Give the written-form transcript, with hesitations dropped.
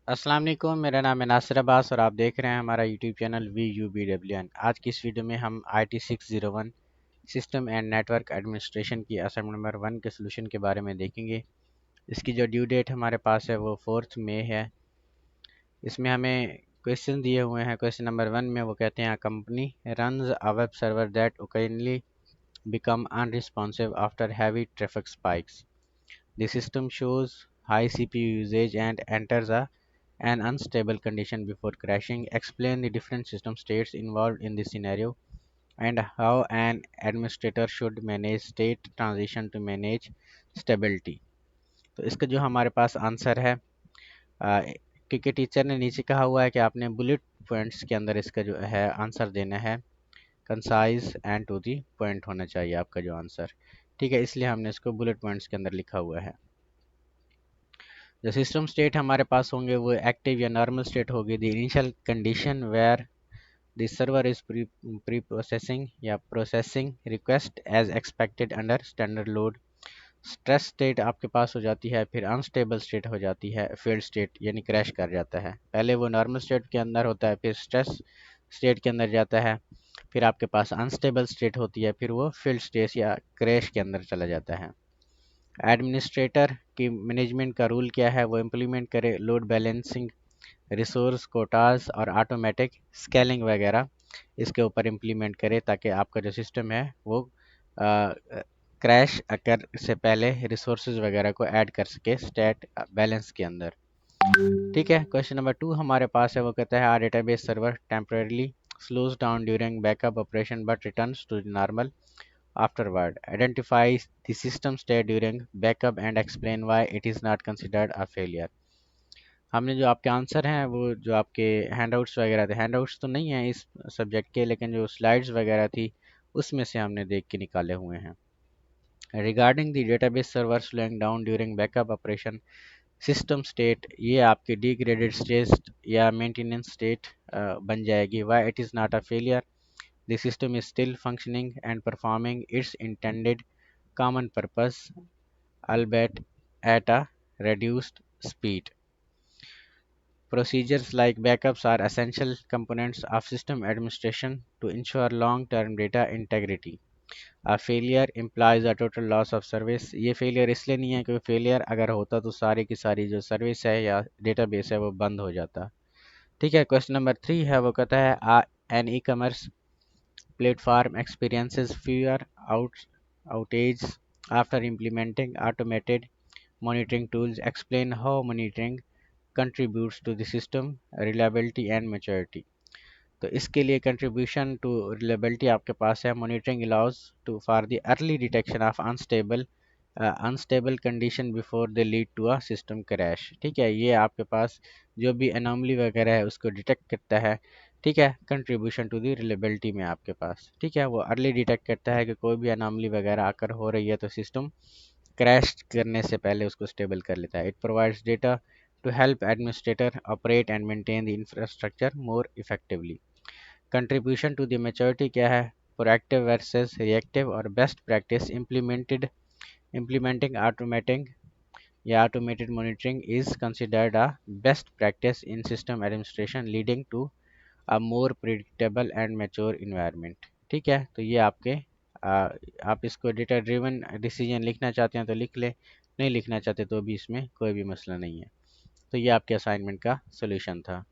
अस्सलाम वालेकुम, मेरा नाम है नासिर अब्बास और आप देख रहे हैं हमारा यूट्यूब चैनल VUBWN। आज की इस वीडियो में हम IT601 system and network administration की असाइनमेंट नंबर 1 के सोल्यूशन के बारे में देखेंगे। इसकी जो ड्यू डेट हमारे पास है वो 4 मई है। इसमें हमें क्वेश्चन दिए हुए हैं। क्वेश्चन नंबर 1 में वो कहते हैं company runs a web server that occasionally become unresponsive after heavy traffic spikes. The system shows high CPU usage and enters an unstable condition before crashing. Explain the different system states involved in this scenario and how an administrator should manage state transition to manage stability. तो इसका जो हमारे पास answer है, क्योंकि teacher ने नीचे कहा हुआ है कि आपने बुलेट पॉइंट्स के अंदर इसका जो है आंसर देना है। Concise and to the point होना चाहिए आपका जो आंसर। ठीक है, इसलिए हमने इसको बुलेट पॉइंट्स के अंदर लिखा हुआ है। जो सिस्टम स्टेट हमारे पास होंगे वो एक्टिव या नॉर्मल स्टेट होगी। The initial condition where the server is pre processing या processing request as expected under standard load. Stress state आपके पास हो जाती है, फिर अनस्टेबल स्टेट हो जाती है, फेल्ड स्टेट यानी क्रैश कर जाता है। पहले वो नॉर्मल स्टेट के अंदर होता है, फिर स्ट्रेस स्टेट के अंदर जाता है, फिर आपके पास अनस्टेबल स्टेट होती है, फिर वो फील्ड स्टेट या क्रैश के अंदर चला जाता है। एडमिनिस्ट्रेटर की मैनेजमेंट का रूल क्या है, वो इम्प्लीमेंट करे लोड बैलेंसिंग, रिसोर्स कोटाज और ऑटोमेटिक स्केलिंग वगैरह इसके ऊपर इम्प्लीमेंट करे ताकि आपका जो सिस्टम है वो क्रैश अकर से पहले रिसोर्सेज वगैरह को ऐड कर सके स्टेट बैलेंस के अंदर। ठीक है, क्वेश्चन नंबर 2 हमारे पास है। वो कहता है our database server temporarily slows down during backup operation but returns to normal afterward. Identify the system state during backup and explain why it is not considered a failure. हमने जो आपके answer हैं वो जो आपके हैंडआउट्स वगैरह थे, handouts तो नहीं है इस सब्जेक्ट के, लेकिन जो स्लाइड्स वगैरह थी उसमें से हमने देख के निकाले हुए हैं। Regarding the database server slowing down during backup operation, system state ये आपकी डिग्रेडेड स्टेट या मेंटेनेंस स्टेट बन जाएगी। Why it is not a failure, the system is still functioning and performing its intended common purpose, albeit at a reduced speed. Procedures like backups are essential components of system administration to ensure long-term data integrity. A failure implies a total loss of service. ये failure इसलिए नहीं है क्योंकि failure अगर होता तो सारी की सारी जो सर्विस है या डेटाबेस है वो बंद हो जाता। ठीक है, क्वेश्चन नंबर 3 है। वो कहता है an e commerce platform experiences fewer outages after implementing automated monitoring tools. Explain how monitoring contributes to the system reliability and maturity. तो इसके लिए contribution to reliability आपके पास है। Monitoring allows to for the early detection of unstable condition before they lead to a system crash। ठीक है, ये आपके पास जो भी anomaly वगैरह है उसको डिटेक्ट करता है। ठीक है, कंट्रीब्यूशन टू दी रिलेबिलिटी में आपके पास। ठीक है, वो अर्ली डिटेक्ट करता है कि कोई भी अनामली वगैरह आकर हो रही है तो सिस्टम क्रैश करने से पहले उसको स्टेबल कर लेता है। It provides data to help administrator operate and maintain the infrastructure more effectively. Contribution to the maturity क्या है, प्रोएक्टिव वर्सेस रिएक्टिव और बेस्ट प्रैक्टिस implementing automating या automated monitoring is considered a best practice in system administration leading to a more predictable and mature environment. ठीक है, तो ये आपके आप इसको डेटा ड्रिवन डिसीजन लिखना चाहते हैं तो लिख ले, नहीं लिखना चाहते तो भी इसमें कोई भी मसला नहीं है। तो ये आपके असाइनमेंट का सोल्यूशन था।